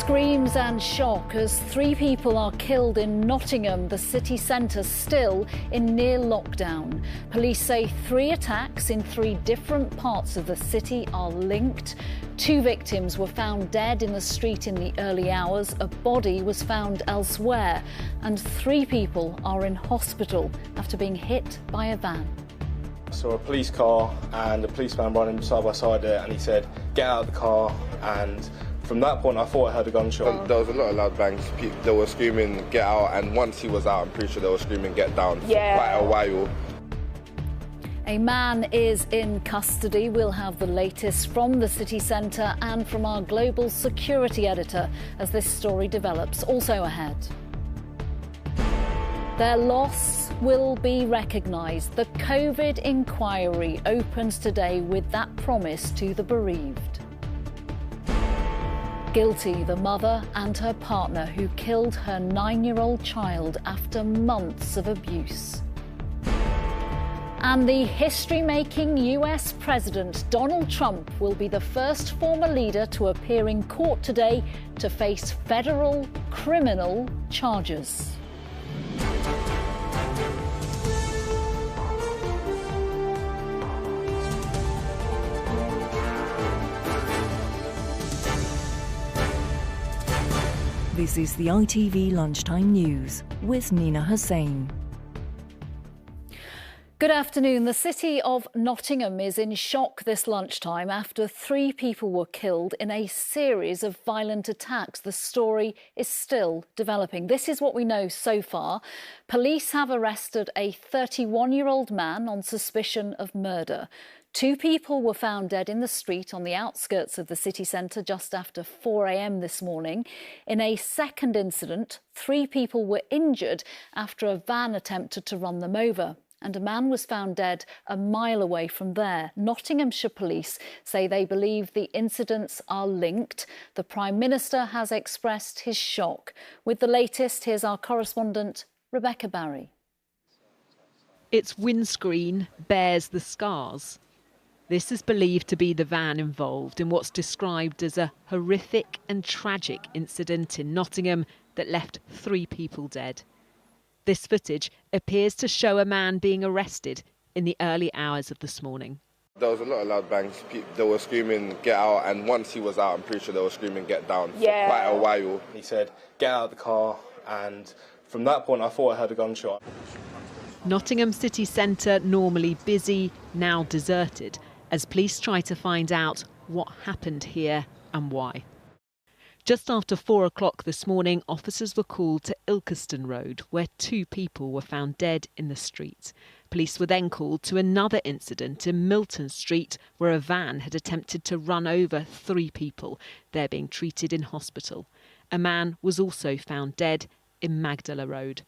Screams and shock as 3 people are killed in Nottingham, the city centre, still in near lockdown. Police say 3 attacks in 3 different parts of the city are linked. 2 victims were found dead in the street in the early hours. A body was found elsewhere. And 3 people are in hospital after being hit by a van. I saw a police car and a policeman running side by side there, and he said, "Get out of the car," and from that point, I thought I heard a gunshot. There was a lot of loud bangs. They were screaming, "Get out!" And once he was out, I'm pretty sure they were screaming, "Get down!" for quite a while. A man is in custody. We'll have the latest from the city centre and from our global security editor as this story develops. Also ahead. Their loss will be recognised. The COVID inquiry opens today with that promise to the bereaved. Guilty, the mother and her partner who killed her 9-year-old child after months of abuse. And the history-making US President Donald Trump will be the first former leader to appear in court today to face federal criminal charges. This is the ITV Lunchtime News with Nina Hossain. Good afternoon. The city of Nottingham is in shock this lunchtime after 3 people were killed in a series of violent attacks. The story is still developing. This is what we know so far. Police have arrested a 31-year-old man on suspicion of murder. 2 people were found dead in the street on the outskirts of the city centre just after 4 a.m. this morning. In a second incident, 3 people were injured after a van attempted to run them over. And a man was found dead a mile away from there. Nottinghamshire police say they believe the incidents are linked. The Prime Minister has expressed his shock. With the latest, here's our correspondent, Rebecca Barry. Its windscreen bears the scars. This is believed to be the van involved in what's described as a horrific and tragic incident in Nottingham that left 3 people dead. This footage appears to show a man being arrested in the early hours of this morning. There was a lot of loud bangs. They were screaming, "Get out!" And once he was out, I'm pretty sure they were screaming, "Get down!" for quite a while. He said, "Get out of the car," and from that point, I thought I heard a gunshot. Nottingham city centre, normally busy, now deserted, as police try to find out what happened here and why. Just after 4 o'clock this morning, officers were called to Ilkeston Road, where 2 people were found dead in the street. Police were then called to another incident in Milton Street, where a van had attempted to run over 3 people. They're being treated in hospital. A man was also found dead in Magdala Road.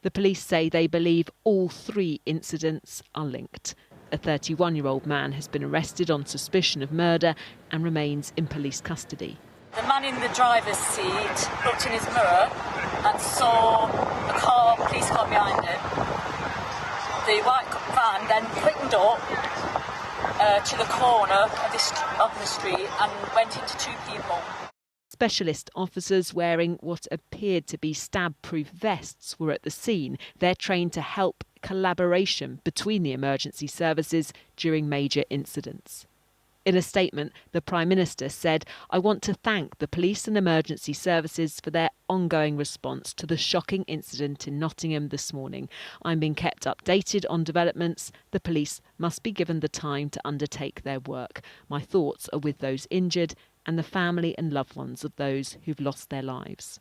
The police say they believe all 3 incidents are linked. A 31-year-old man has been arrested on suspicion of murder and remains in police custody. The man in the driver's seat looked in his mirror and saw a police car behind him. The white van then quickened up to the corner of the street and went into 2 people. Specialist officers wearing what appeared to be stab-proof vests were at the scene. They're trained to help collaboration between the emergency services during major incidents. In a statement, the Prime Minister said, "I want to thank the police and emergency services for their ongoing response to the shocking incident in Nottingham this morning. I'm being kept updated on developments. The police must be given the time to undertake their work. My thoughts are with those injured and the family and loved ones of those who've lost their lives."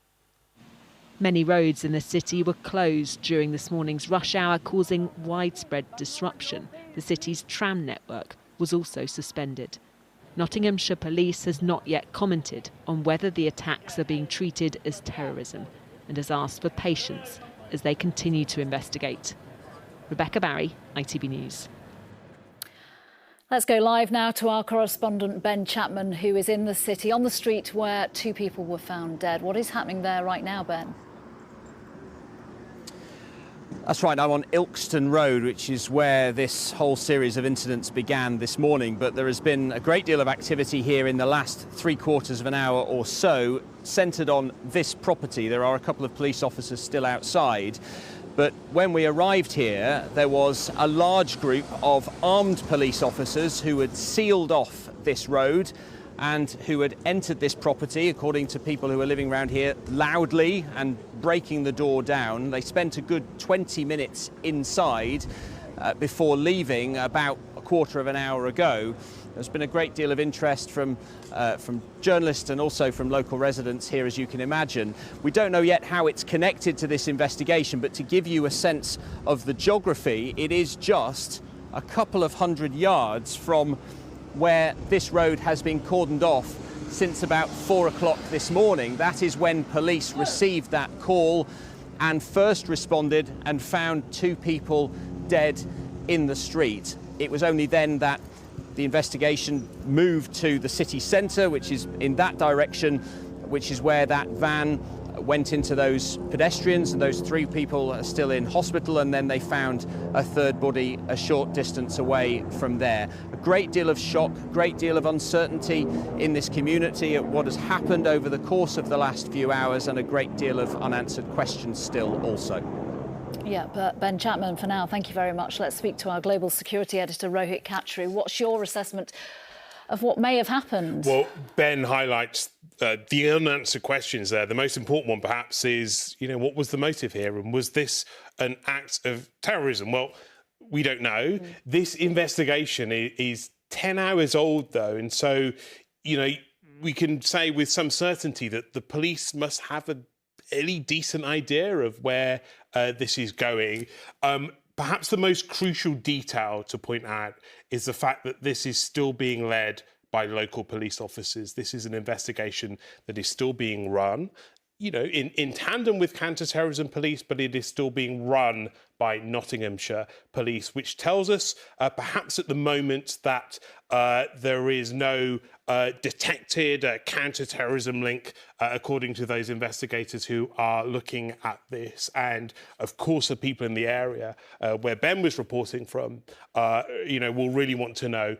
Many roads in the city were closed during this morning's rush hour, causing widespread disruption. The city's tram network was also suspended. Nottinghamshire Police has not yet commented on whether the attacks are being treated as terrorism and has asked for patience as they continue to investigate. Rebecca Barry, ITV News. Let's go live now to our correspondent Ben Chapman, who is in the city on the street where 2 people were found dead. What is happening there right now, Ben? That's right, I'm on Ilkeston Road, which is where this whole series of incidents began this morning, but there has been a great deal of activity here in the last 3/4 of an hour or so, centred on this property. There are a couple of police officers still outside, but when we arrived here, there was a large group of armed police officers who had sealed off this road and who had entered this property, according to people who were living around here, loudly and breaking the door down. They spent a good 20 minutes inside before leaving about a quarter of an hour ago. There's been a great deal of interest from journalists and also from local residents here, as you can imagine. We don't know yet how it's connected to this investigation, but to give you a sense of the geography, it is just a couple of hundred yards from where this road has been cordoned off since about 4 o'clock this morning. That is when police received that call and first responded and found 2 people dead in the street. It was only then that the investigation moved to the city centre, which is in that direction, which is where that van went into those pedestrians, and those 3 people are still in hospital, and then they found a third body a short distance away from there. A great deal of shock, great deal of uncertainty in this community at what has happened over the course of the last few hours, and a great deal of unanswered questions still also. Yeah, but Ben Chapman, for now, thank you very much. Let's speak to our global security editor, Rohit Khatri. What's your assessment of what may have happened? Well, Ben highlights the unanswered questions there. The most important one, perhaps, is, what was the motive here? And was this an act of terrorism? Well, we don't know. This investigation is 10 hours old, though. And so, we can say with some certainty that the police must have a fairly decent idea of where this is going. Perhaps the most crucial detail to point out is the fact that this is still being led by local police officers. This is an investigation that is still being run, in tandem with counter-terrorism police, but it is still being run by Nottinghamshire police, which tells us perhaps at the moment that there is no detected counter-terrorism link, according to those investigators who are looking at this. And of course, the people in the area where Ben was reporting from, will really want to know,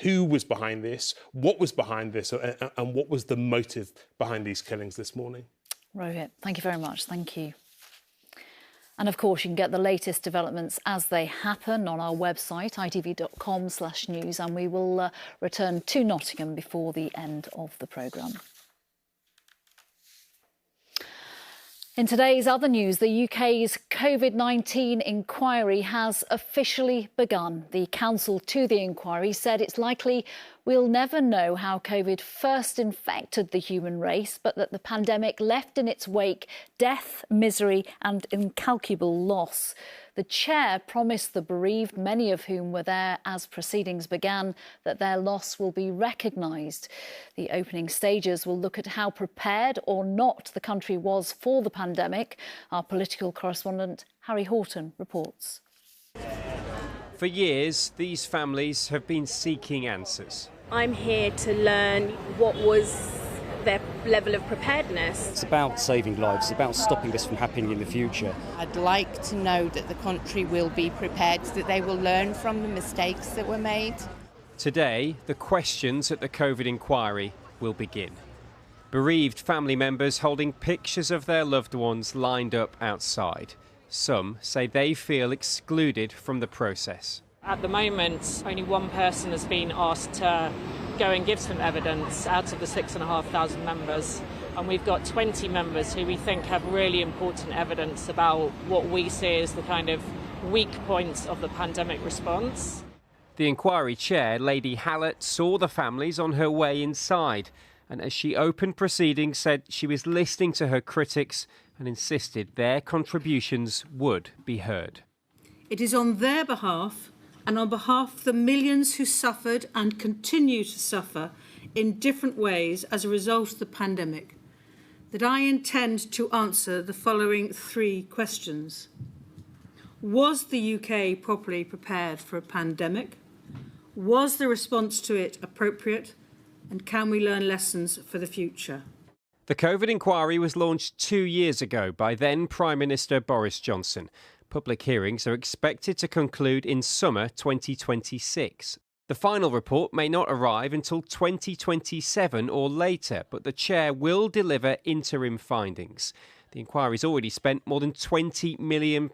who was behind this, what was behind this, and what was the motive behind these killings this morning. Rohit, thank you very much. Thank you. And of course, you can get the latest developments as they happen on our website, itv.com/news, and we will return to Nottingham before the end of the programme. In today's other news, the UK's COVID-19 inquiry has officially begun. The counsel to the inquiry said it's likely we'll never know how COVID first infected the human race, but that the pandemic left in its wake death, misery and incalculable loss. The chair promised the bereaved, many of whom were there as proceedings began, that their loss will be recognised. The opening stages will look at how prepared or not the country was for the pandemic. Our political correspondent Harry Horton reports. For years, these families have been seeking answers. I'm here to learn what was their level of preparedness. It's about saving lives, it's about stopping this from happening in the future. I'd like to know that the country will be prepared, that they will learn from the mistakes that were made. Today, the questions at the COVID inquiry will begin. Bereaved family members holding pictures of their loved ones lined up outside. Some say they feel excluded from the process. At the moment, only one person has been asked to go and give some evidence out of the 6,500 members. And we've got 20 members who we think have really important evidence about what we see as the kind of weak points of the pandemic response. The inquiry chair, Lady Hallett, saw the families on her way inside. And as she opened proceedings, said she was listening to her critics and insisted their contributions would be heard. It is on their behalf and on behalf of the millions who suffered and continue to suffer in different ways as a result of the pandemic that I intend to answer the following 3 questions. Was the UK properly prepared for a pandemic? Was the response to it appropriate? And can we learn lessons for the future? The COVID inquiry was launched 2 years ago by then Prime Minister Boris Johnson. Public hearings are expected to conclude in summer 2026. The final report may not arrive until 2027 or later, but the chair will deliver interim findings. The inquiry's already spent more than £20 million,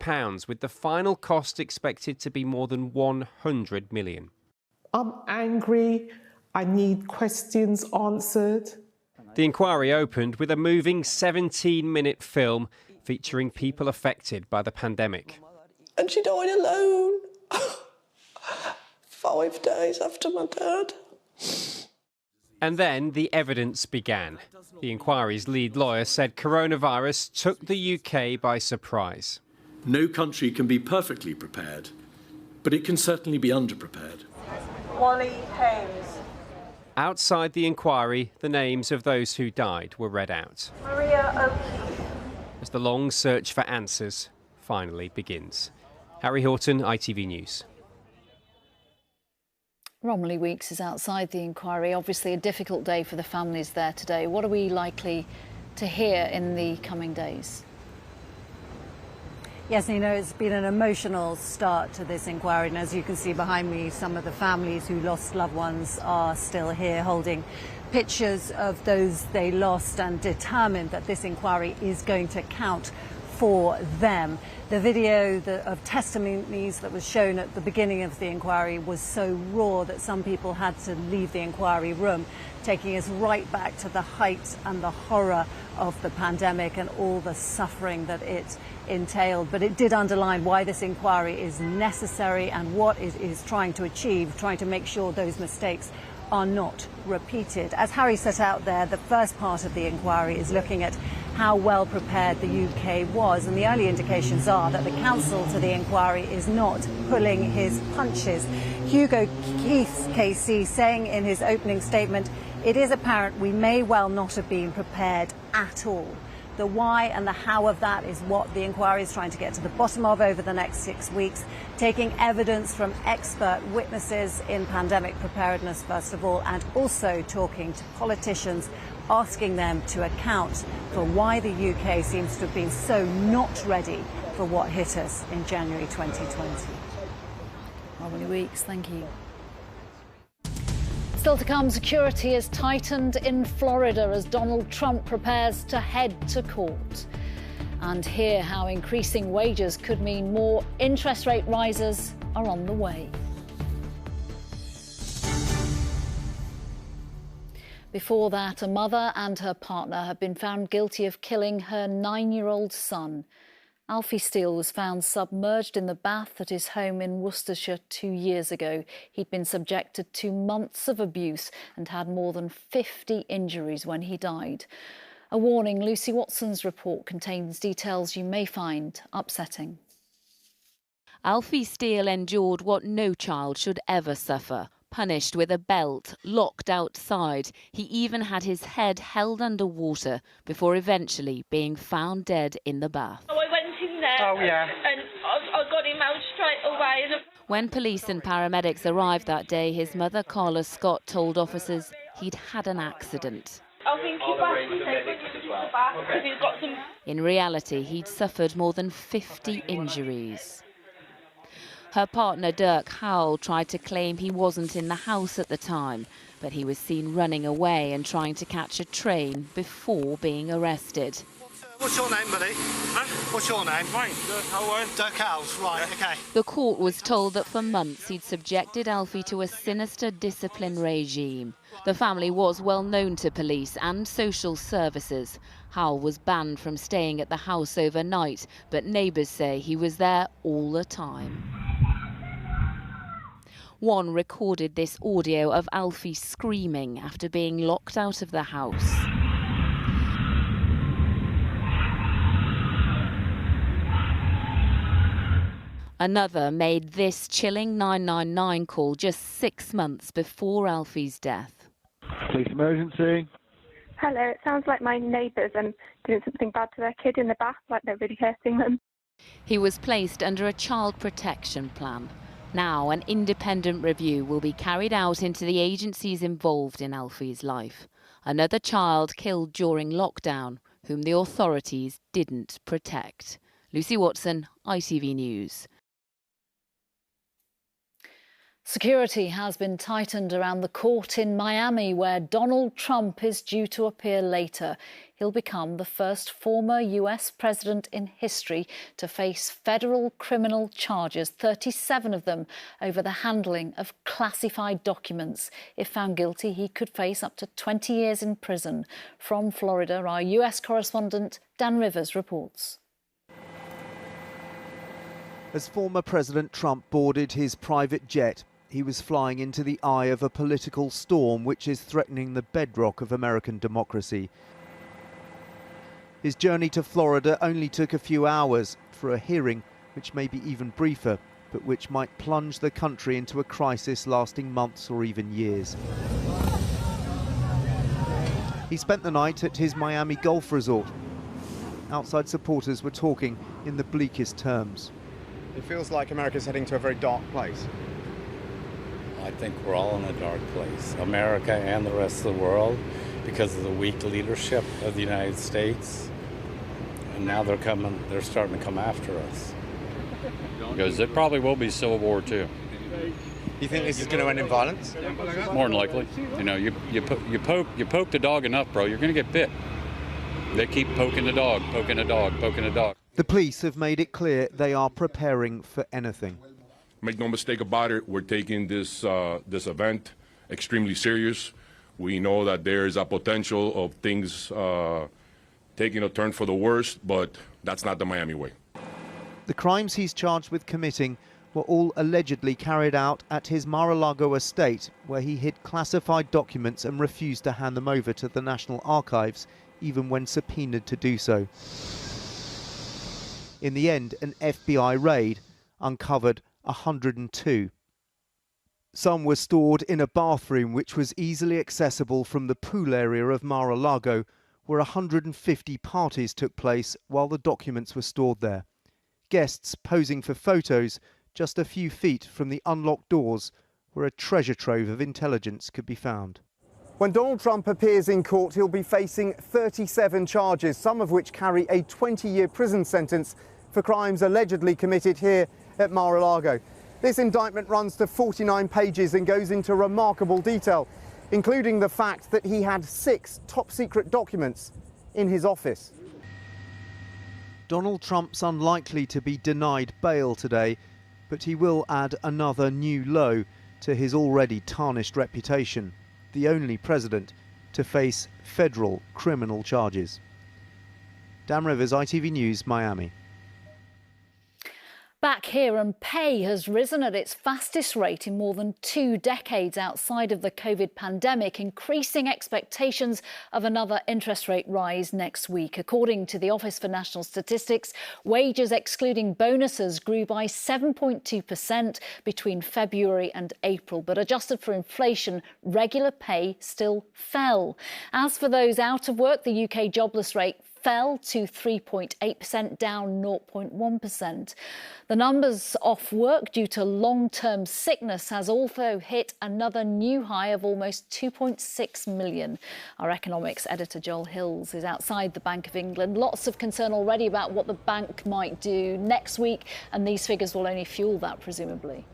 with the final cost expected to be more than £100 million. I'm angry. I need questions answered. The inquiry opened with a moving 17-minute film featuring people affected by the pandemic. And she died alone 5 days after my dad. And then the evidence began. The inquiry's lead lawyer said coronavirus took the UK by surprise. No country can be perfectly prepared, but it can certainly be underprepared. Wally Hayes. Outside the inquiry, the names of those who died were read out. Maria O'Keefe. As the long search for answers finally begins. Harry Horton, ITV News. Romilly Weeks is outside the inquiry. Obviously a difficult day for the families there today. What are we likely to hear in the coming days? Yes, Nina, it's been an emotional start to this inquiry, and as you can see behind me, some of the families who lost loved ones are still here holding pictures of those they lost and determined that this inquiry is going to count for them. The video of testimonies that was shown at the beginning of the inquiry was so raw that some people had to leave the inquiry room, taking us right back to the height and the horror of the pandemic and all the suffering that it entailed. But it did underline why this inquiry is necessary and what it is trying to achieve, trying to make sure those mistakes are not repeated. As Harry set out there, the first part of the inquiry is looking at how well prepared the UK was, and the early indications are that the counsel to the inquiry is not pulling his punches. Hugo Keith's KC saying in his opening statement, "It is apparent we may well not have been prepared at all." The why and the how of that is what the inquiry is trying to get to the bottom of over the next 6 weeks, taking evidence from expert witnesses in pandemic preparedness, first of all, and also talking to politicians, asking them to account for why the UK seems to have been so not ready for what hit us in January 2020. Romilly Weeks, thank you. Still to come, security is tightened in Florida as Donald Trump prepares to head to court. And hear how increasing wages could mean more interest rate rises are on the way. Before that, a mother and her partner have been found guilty of killing her 9-year-old son. Alfie Steele was found submerged in the bath at his home in Worcestershire 2 years ago. He'd been subjected to months of abuse and had more than 50 injuries when he died. A warning, Lucy Watson's report contains details you may find upsetting. Alfie Steele endured what no child should ever suffer. Punished with a belt, locked outside. He even had his head held under water before eventually being found dead in the bath. I went in there and I got him out straight away. When police and paramedics arrived that day, his mother, Carla Scott, told officers he'd had an accident. I think he got some. In reality, he'd suffered more than 50 injuries. Her partner, Dirk Howell, tried to claim he wasn't in the house at the time, but he was seen running away and trying to catch a train before being arrested. What's your name, buddy? Huh? What's your name? Mine, Dirk Howell. Dirk Howell, right, OK. The court was told that for months he'd subjected Alfie to a sinister discipline regime. The family was well known to police and social services. Howell was banned from staying at the house overnight, but neighbours say he was there all the time. One recorded this audio of Alfie screaming after being locked out of the house. Another made this chilling 999 call just 6 months before Alfie's death. Police emergency. Hello, it sounds like my neighbours are doing something bad to their kid in the bath, like they're really hurting them. He was placed under a child protection plan. Now, an independent review will be carried out into the agencies involved in Alfie's life. Another child killed during lockdown, whom the authorities didn't protect. Lucy Watson, ITV News. Security has been tightened around the court in Miami, where Donald Trump is due to appear later. He'll become the first former US president in history to face federal criminal charges, 37 of them over the handling of classified documents. If found guilty, he could face up to 20 years in prison. From Florida, our US correspondent Dan Rivers reports. As former President Trump boarded his private jet, he was flying into the eye of a political storm which is threatening the bedrock of American democracy. His journey to Florida only took a few hours for a hearing which may be even briefer, but which might plunge the country into a crisis lasting months or even years. He spent the night at his Miami golf resort. Outside supporters were talking in the bleakest terms. It feels like America's heading to a very dark place. I think we're all in a dark place, America and the rest of the world, because of the weak leadership of the United States. And now they're starting to come after us. Because it probably will be Civil War too. You think this is going to end in violence? More than likely. You know, you poke the dog enough, bro, you're going to get bit. They keep poking the dog, poking the dog, poking the dog. The police have made it clear they are preparing for anything. Make no mistake about it, we're taking this event extremely serious. We know that there is a potential of things taking a turn for the worst, but that's not the Miami way. The crimes he's charged with committing were all allegedly carried out at his Mar-a-Lago estate, where he hid classified documents and refused to hand them over to the National Archives, even when subpoenaed to do so. In the end, an FBI raid uncovered 102. Some were stored in a bathroom which was easily accessible from the pool area of Mar-a-Lago, where 150 parties took place while the documents were stored there. Guests posing for photos just a few feet from the unlocked doors where a treasure trove of intelligence could be found. When Donald Trump appears in court, he'll be facing 37 charges, some of which carry a 20-year prison sentence for crimes allegedly committed here at Mar-a-Lago. This indictment runs to 49 pages and goes into remarkable detail, including the fact that he had 6 top-secret documents in his office. Donald Trump's unlikely to be denied bail today, but he will add another new low to his already tarnished reputation, the only president to face federal criminal charges. Dan Rivers, ITV News, Miami. Back here, and pay has risen at its fastest rate in more than 2 decades outside of the COVID pandemic, increasing expectations of another interest rate rise next week. According to the Office for National Statistics, wages excluding bonuses grew by 7.2% between February and April, but adjusted for inflation, regular pay still fell. As for those out of work, the UK jobless rate fell to 3.8%, down 0.1%. The numbers off work due to long-term sickness has also hit another new high of almost 2.6 million. Our economics editor Joel Hills is outside the Bank of England. Lots of concern already about what the bank might do next week, and these figures will only fuel that, presumably.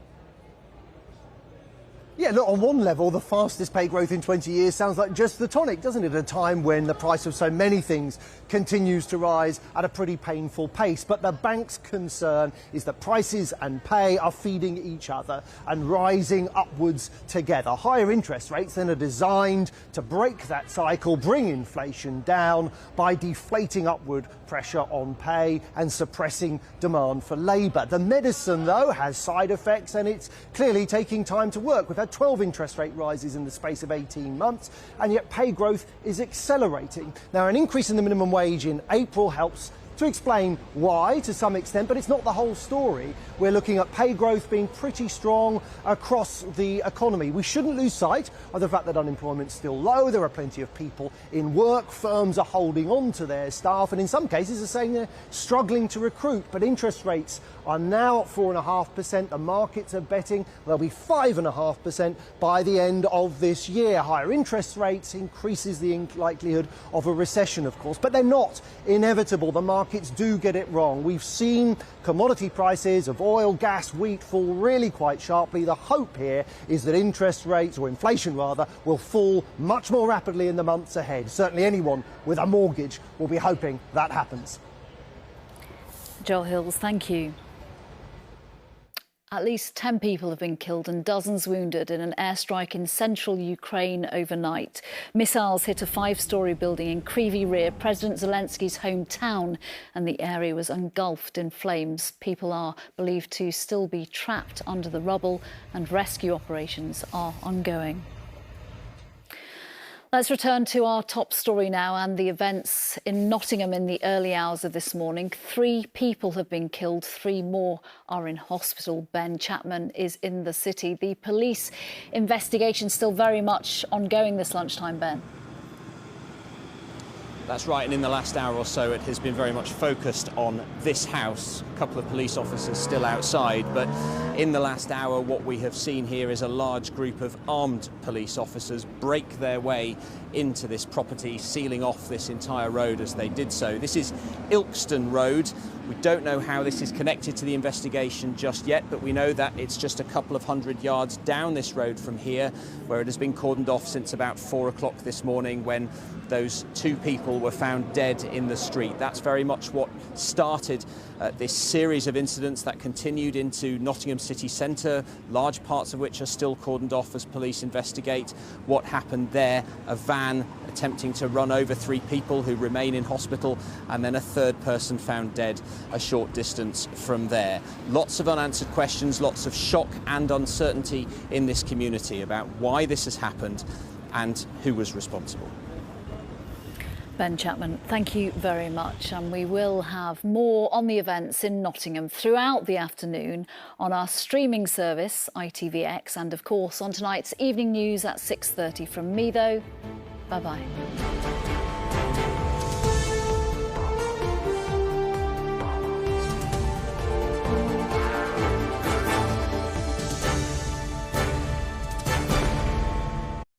Yeah, look, on one level, the fastest pay growth in 20 years sounds like just the tonic, doesn't it? At a time when the price of so many things continues to rise at a pretty painful pace. But the bank's concern is that prices and pay are feeding each other and rising upwards together. Higher interest rates then are designed to break that cycle, bring inflation down by deflating upward pressure on pay and suppressing demand for labour. The medicine, though, has side effects, and it's clearly taking time to work. We've had 12 interest rate rises in the space of 18 months, and yet pay growth is accelerating. Now, an increase in the minimum wage in April helps to explain why, to some extent, but it's not the whole story. We're looking at pay growth being pretty strong across the economy. We shouldn't lose sight of the fact that unemployment's still low. There are plenty of people in work. Firms are holding on to their staff, and in some cases are saying they're struggling to recruit. But interest rates are now at 4.5%. The markets are betting they'll be 5.5% by the end of this year. Higher interest rates increases the likelihood of a recession, of course, but they're not inevitable. The market markets do get it wrong. We've seen commodity prices of oil, gas, wheat fall really quite sharply. The hope here is that interest rates, or inflation rather, will fall much more rapidly in the months ahead. Certainly anyone with a mortgage will be hoping that happens. Joel Hills, thank you. At least 10 people have been killed and dozens wounded in an airstrike in central Ukraine overnight. Missiles hit a 5-storey building in Kryvyi Rih, President Zelensky's hometown, and the area was engulfed in flames. People are believed to still be trapped under the rubble and rescue operations are ongoing. Let's return to our top story now and the events in Nottingham in the early hours of this morning. 3 people have been killed, 3 more are in hospital. Ben Chapman is in the city. The police investigation still very much ongoing this lunchtime, Ben. That's right, and in the last hour or so it has been very much focused on this house. A couple of police officers still outside, but in the last hour what we have seen here is a large group of armed police officers break their way into this property, sealing off this entire road as they did so. This is Ilkeston Road. We don't know how this is connected to the investigation just yet, but we know that it's just a couple of 100 yards down this road from here, where it has been cordoned off since about 4 o'clock this morning when those 2 people were found dead in the street. That's very much what started this series of incidents that continued into Nottingham city centre, large parts of which are still cordoned off as police investigate what happened there. A van attempting to run over 3 people who remain in hospital, and then a 3rd person found dead a short distance from there. Lots of unanswered questions, lots of shock and uncertainty in this community about why this has happened and who was responsible. Ben Chapman, thank you very much. And we will have more on the events in Nottingham throughout the afternoon on our streaming service, ITVX, and of course on tonight's evening news at 6:30. From me, though, bye-bye.